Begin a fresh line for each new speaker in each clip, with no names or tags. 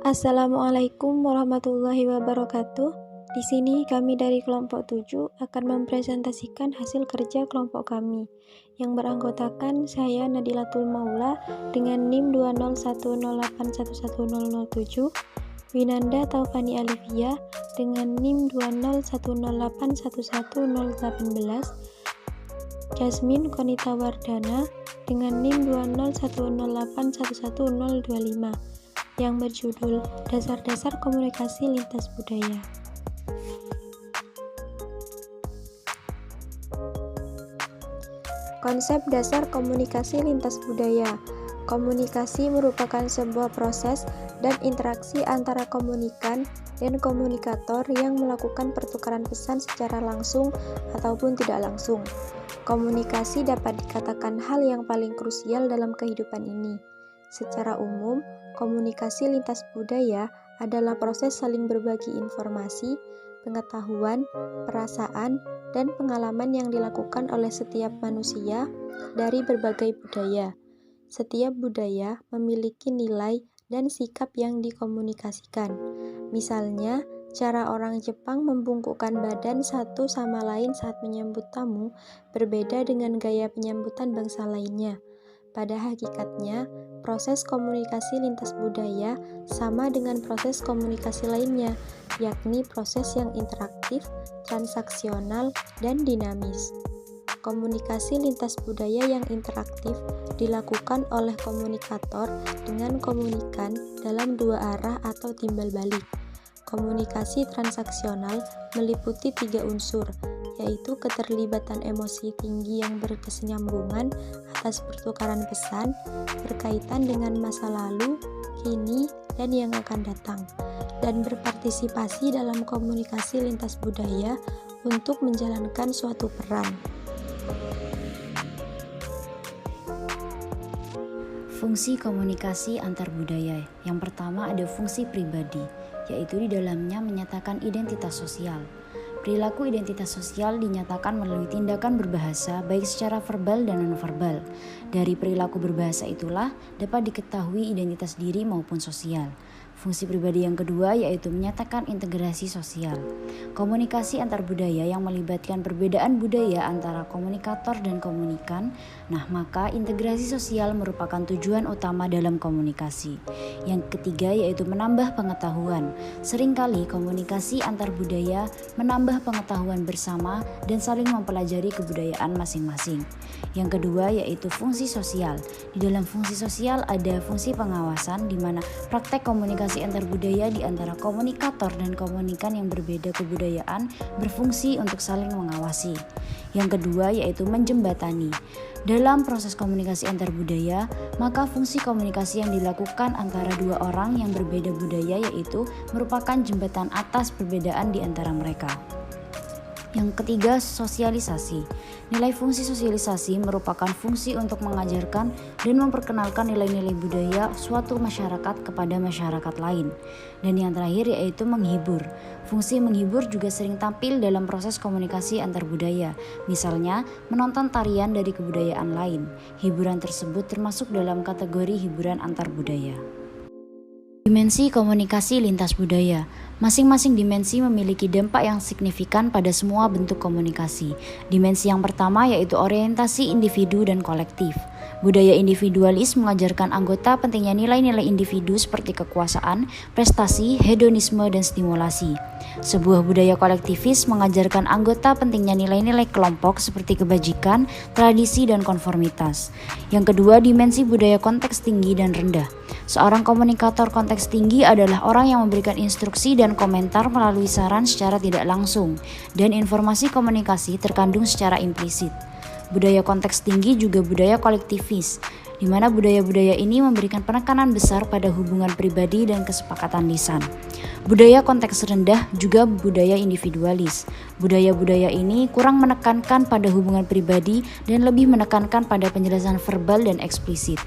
Assalamualaikum warahmatullahi wabarakatuh. Di sini kami dari kelompok 7 akan mempresentasikan hasil kerja kelompok kami yang beranggotakan saya Nadilatul Maula dengan NIM 20108110007, Winanda Taufani Alivia dengan NIM 20108111018, Jasmine Konita Wardana dengan NIM 20108111025 yang berjudul Dasar-Dasar Komunikasi Lintas Budaya. Konsep dasar komunikasi lintas budaya. Komunikasi merupakan sebuah proses dan interaksi antara komunikan dan komunikator yang melakukan pertukaran pesan secara langsung ataupun tidak langsung. Komunikasi dapat dikatakan hal yang paling krusial dalam kehidupan ini. Secara umum, komunikasi lintas budaya adalah proses saling berbagi informasi, pengetahuan, perasaan, dan pengalaman yang dilakukan oleh setiap manusia dari berbagai budaya. Setiap budaya memiliki nilai dan sikap yang dikomunikasikan. Misalnya, cara orang Jepang membungkukkan badan satu sama lain saat menyambut tamu berbeda dengan gaya penyambutan bangsa lainnya. Pada hakikatnya, proses komunikasi lintas budaya sama dengan proses komunikasi lainnya, yakni proses yang interaktif, transaksional, dan dinamis. Komunikasi lintas budaya yang interaktif dilakukan oleh komunikator dengan komunikan dalam dua arah atau timbal balik. Komunikasi transaksional meliputi 3 unsur, yaitu keterlibatan emosi tinggi yang berkesinambungan atas pertukaran pesan berkaitan dengan masa lalu, kini, dan yang akan datang, dan berpartisipasi dalam komunikasi lintas budaya untuk menjalankan suatu peran.
Fungsi komunikasi antar budaya. Yang pertama ada fungsi pribadi, yaitu di dalamnya menyatakan identitas sosial. Perilaku identitas sosial dinyatakan melalui tindakan berbahasa baik secara verbal dan non-verbal. Dari perilaku berbahasa itulah dapat diketahui identitas diri maupun sosial. Fungsi pribadi yang kedua yaitu menyatakan integrasi sosial. Komunikasi antar budaya yang melibatkan perbedaan budaya antara komunikator dan komunikan. Nah, maka integrasi sosial merupakan tujuan utama dalam komunikasi. Yang ketiga yaitu menambah pengetahuan. Seringkali komunikasi antar budaya menambah pengetahuan bersama dan saling mempelajari kebudayaan masing-masing. Yang kedua yaitu fungsi sosial. Di dalam fungsi sosial ada fungsi pengawasan di mana praktek komunikasi antar budaya di antara komunikator dan komunikan yang berbeda kebudayaan berfungsi untuk saling mengawasi. Yang kedua yaitu menjembatani. Dalam proses komunikasi antar budaya, maka fungsi komunikasi yang dilakukan antara dua orang yang berbeda budaya yaitu merupakan jembatan atas perbedaan di antara mereka. Yang ketiga, sosialisasi. Nilai fungsi sosialisasi merupakan fungsi untuk mengajarkan dan memperkenalkan nilai-nilai budaya suatu masyarakat kepada masyarakat lain. Dan yang terakhir yaitu menghibur. Fungsi menghibur juga sering tampil dalam proses komunikasi antar budaya. Misalnya, menonton tarian dari kebudayaan lain. Hiburan tersebut termasuk dalam kategori hiburan antar budaya. Dimensi komunikasi lintas budaya. Masing-masing dimensi memiliki dampak yang signifikan pada semua bentuk komunikasi. Dimensi yang pertama yaitu orientasi individu dan kolektif. Budaya individualis mengajarkan anggota pentingnya nilai-nilai individu seperti kekuasaan, prestasi, hedonisme, dan stimulasi. Sebuah budaya kolektivis mengajarkan anggota pentingnya nilai-nilai kelompok seperti kebajikan, tradisi, dan konformitas. Yang kedua, dimensi budaya konteks tinggi dan rendah. Seorang komunikator konteks tinggi adalah orang yang memberikan instruksi dan komentar melalui saran secara tidak langsung, dan informasi komunikasi terkandung secara implisit. Budaya konteks tinggi juga budaya kolektivis, di mana budaya-budaya ini memberikan penekanan besar pada hubungan pribadi dan kesepakatan lisan. Budaya konteks rendah juga budaya individualis. Budaya-budaya ini kurang menekankan pada hubungan pribadi dan lebih menekankan pada penjelasan verbal dan eksplisit.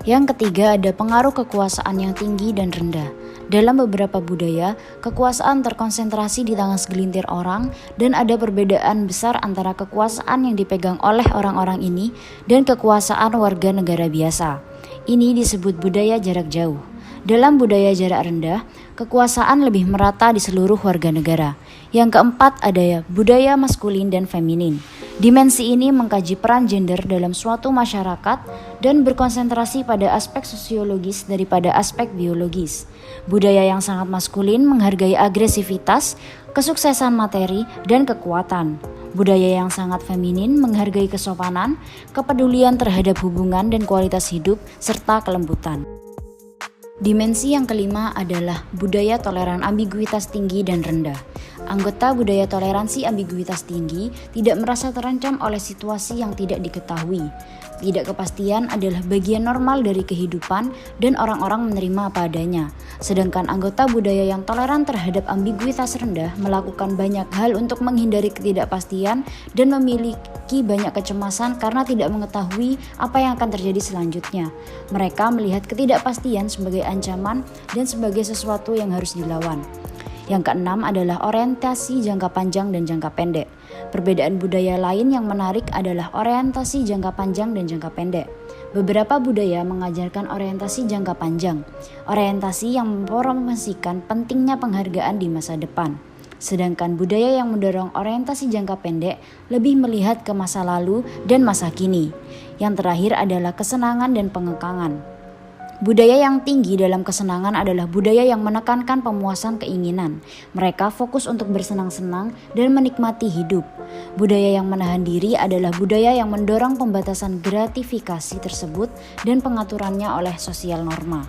Yang ketiga ada pengaruh kekuasaan yang tinggi dan rendah. Dalam beberapa budaya, kekuasaan terkonsentrasi di tangan segelintir orang dan ada perbedaan besar antara kekuasaan yang dipegang oleh orang-orang ini dan kekuasaan warga negara biasa. Ini disebut budaya jarak jauh. Dalam budaya jarak rendah, kekuasaan lebih merata di seluruh warga negara. Yang keempat ada budaya maskulin dan feminin. Dimensi ini mengkaji peran gender dalam suatu masyarakat dan berkonsentrasi pada aspek sosiologis daripada aspek biologis. Budaya yang sangat maskulin menghargai agresivitas, kesuksesan materi, dan kekuatan. Budaya yang sangat feminin menghargai kesopanan, kepedulian terhadap hubungan dan kualitas hidup, serta kelembutan. Dimensi yang kelima adalah budaya toleran ambiguitas tinggi dan rendah. Anggota budaya toleransi ambiguitas tinggi tidak merasa terancam oleh situasi yang tidak diketahui. Ketidakpastian adalah bagian normal dari kehidupan dan orang-orang menerima apa adanya. Sedangkan anggota budaya yang toleran terhadap ambiguitas rendah melakukan banyak hal untuk menghindari ketidakpastian dan memiliki banyak kecemasan karena tidak mengetahui apa yang akan terjadi selanjutnya. Mereka melihat ketidakpastian sebagai ancaman dan sebagai sesuatu yang harus dilawan. Yang keenam adalah orientasi jangka panjang dan jangka pendek. Perbedaan budaya lain yang menarik adalah orientasi jangka panjang dan jangka pendek. Beberapa budaya mengajarkan orientasi jangka panjang, orientasi yang mempromosikan pentingnya penghargaan di masa depan. Sedangkan budaya yang mendorong orientasi jangka pendek lebih melihat ke masa lalu dan masa kini. Yang terakhir adalah kesenangan dan pengekangan. Budaya yang tinggi dalam kesenangan adalah budaya yang menekankan pemuasan keinginan. Mereka fokus untuk bersenang-senang dan menikmati hidup. Budaya yang menahan diri adalah budaya yang mendorong pembatasan gratifikasi tersebut dan pengaturannya oleh sosial norma.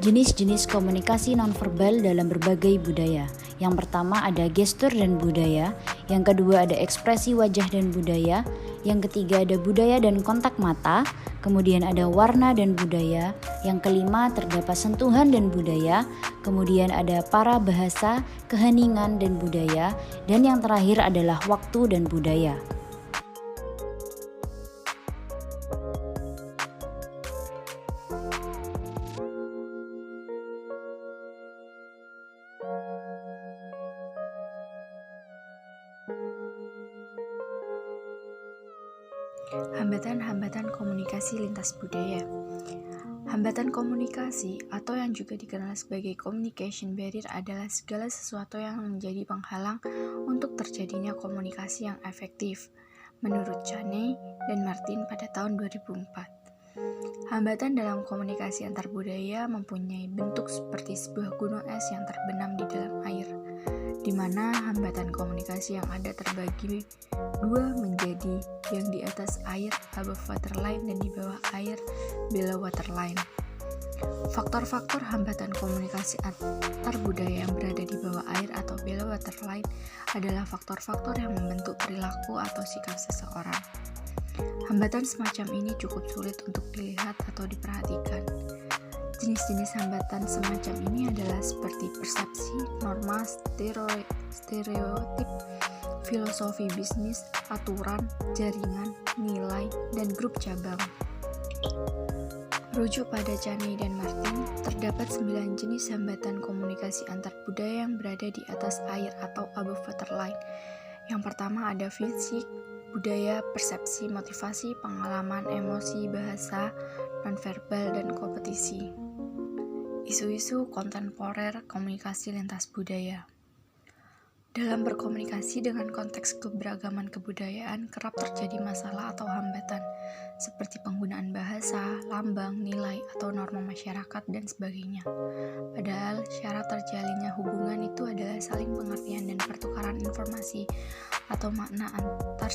Jenis-jenis komunikasi nonverbal dalam berbagai budaya. Yang pertama ada gestur dan budaya, yang kedua ada ekspresi wajah dan budaya, yang ketiga ada budaya dan kontak mata, kemudian ada warna dan budaya, yang kelima terdapat sentuhan dan budaya, kemudian ada para bahasa, keheningan dan budaya, dan yang terakhir adalah waktu dan budaya.
Hambatan-hambatan komunikasi lintas budaya. Hambatan komunikasi atau yang juga dikenal sebagai communication barrier adalah segala sesuatu yang menjadi penghalang untuk terjadinya komunikasi yang efektif, menurut Chaney dan Martin pada tahun 2004. Hambatan dalam komunikasi antar budaya mempunyai bentuk seperti sebuah gunung es yang terbenam di dalam air, di mana hambatan komunikasi yang ada terbagi dua menjadi yang di atas air above waterline dan di bawah air below waterline. Faktor-faktor hambatan komunikasi antar budaya yang berada di bawah air atau below waterline adalah faktor-faktor yang membentuk perilaku atau sikap seseorang. Hambatan semacam ini cukup sulit untuk dilihat atau diperhatikan. Jenis-jenis hambatan semacam ini adalah seperti persepsi, norma, stereotip, filosofi bisnis, aturan, jaringan, nilai, dan grup cabang. Merujuk pada Chaney dan Martin, terdapat 9 jenis hambatan komunikasi antar budaya yang berada di atas air atau above waterline. Yang pertama ada fisik, budaya, persepsi, motivasi, pengalaman, emosi, bahasa, nonverbal, dan kompetisi. Isu-isu kontemporer komunikasi lintas budaya. Dalam berkomunikasi dengan konteks keberagaman kebudayaan kerap terjadi masalah atau hambatan seperti penggunaan bahasa, lambang, nilai, atau norma masyarakat dan sebagainya. Padahal syarat terjalinnya hubungan itu adalah saling pengertian dan pertukaran informasi atau makna antar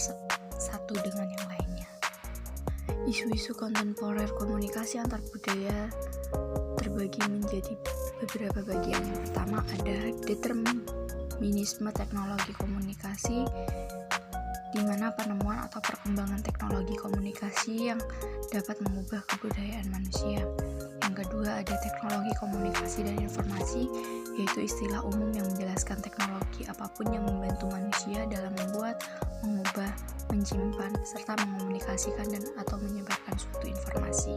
satu dengan yang lainnya. Isu-isu kontemporer komunikasi antar budaya terbagi menjadi beberapa bagian. Yang pertama ada determinisme teknologi komunikasi, di mana penemuan atau perkembangan teknologi komunikasi yang dapat mengubah kebudayaan manusia. Yang kedua ada teknologi komunikasi dan informasi, yaitu istilah umum yang menjelaskan teknologi apapun yang membantu manusia dalam membuat, mengubah, menyimpan, serta mengomunikasikan dan atau menyebarkan suatu informasi.